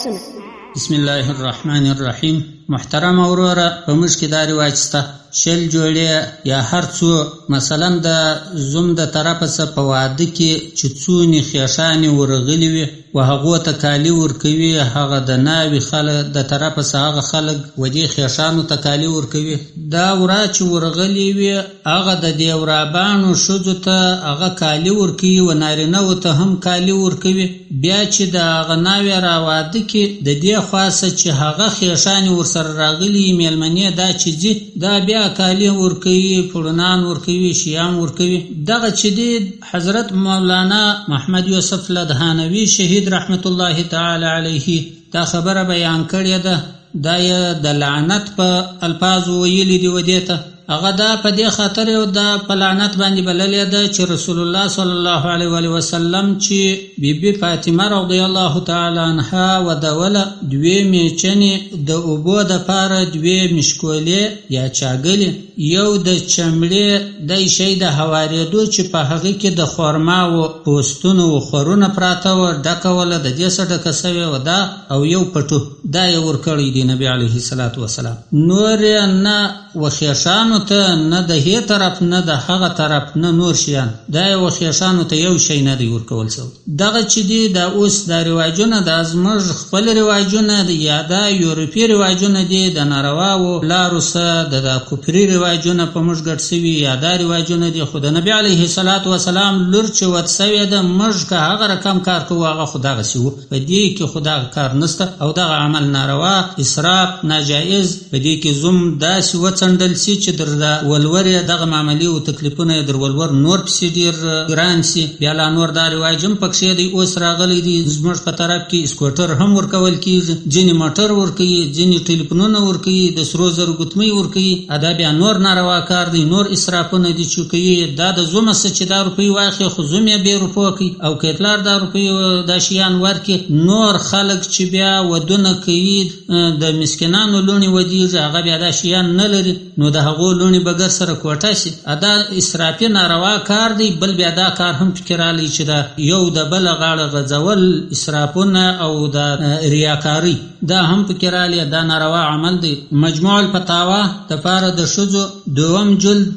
بسم الله الرحمن الرحیم. محترم اوروره، په موږ کې دا رواج شته شل جوړې یا هر څو مثلا د زوم د طرفه څخه په واده کې چې څونې خیښانې ورغلي وي و هغو ته کالي ورکوي، هغه د ناوې خلک د طرفه څخه هغه خلک و دې خیښانو ته کالي ورکوي. دا ورا چې ورغلي وي هغه د دې ورابانو ښځو ته هغه کالي ورکوي و نارینهو ته هم کالي ورکوي. بیا چې د هغه ناوې را واده کې د دې خواڅه چې هغه خیښانې ورسره راغلي مېلمنې دا چې ځي دا بیا کالي ورکوي، پړونان ورکوي، شیام ورکوي. دغه چې دی حضرت مولانا محمد یوسف لدهانوي شهید رحمت الله تعالی علیه دا خبره بیان کړې ده. دا یې د لعنت په الفاظو ویلي دي. ودې ته هغه دا په دې خاطر یو دا په لعنت باندې بللې ده چې رسول الله صلی الله علیه وسلم چې بیبي فاطمه رضی الله تعالی عنها ودوله دوی میچنې د اوبو دپاره دوی مشکولې یا چاګلې یو د چمړې د شی د هوارېدو چې په هغې کې د خرماو پوستونو و خورونه پراته وه ډکوله د دې څه ډکه سوې وه دا او یو پټو دا یې ورکړی دی نبي علیه الصلاة وسلام. نور یې نه وخیښانو ته نه د هې طرف نه د هغه طرف نه نور شیان دا یې وخیښانو ته یو شی نه دی ورکول سوی. دغه چې دی دا اوس دا رواجونه دا زموږ خپل رواجونه دی یا دا یورپي رواجونه دی د نارواو لارو څخه د دا کفري رواجونه په موږ ګډ سوي یا دا رواجونه دي. خو د نبي علیه الصلاة وسلام لور چې ود سوې ده موږ که هغه رقم کار کوو هغه خو دغسې وو. په دې کې خو دغه کار نسته او دغه عمل ناروا، اسراف، ناجایز. په دې کې زوم داسې وڅنډل سي چې در د ولورې دغه معاملې او تکلیفونه یې در ولور نور پسې ډېر ګران سي. بیا لا نور دا رواج هم پکښې دی اوس راغلی دی. زموږ په طرف کې سکوټر هم ورکول کېږي، ځینې موټر ورکوي، ځینې ټلیفونونه ورکوي، د سرو زرو ګوتمۍ ورکوي. دا بیا نور ناروا کار دی، نور اسرافونه دي چې کوي. دا د زومه څه چې دا روپۍ واخلي خو زوم یې بې روپو کوي او که پلار دا روپۍ دا شیان ورکړي. نور خلک چې بیا ودونه کوي د مسکینانو لوڼې ودیږي هغه بیا دا شیان نه لري نو د هغو لوڼې بګر سره کوټه سي. دا اسرافي ناروا کار دی. بل بیا دا کار هم فکر رالی چې دا یو د بله غاړه غځول اسرافونه او د ریاکاري دا هم فکر رالی. دا ناروا عمل دی. مجموع الفتاوا دپاره د ښځو 2 جلد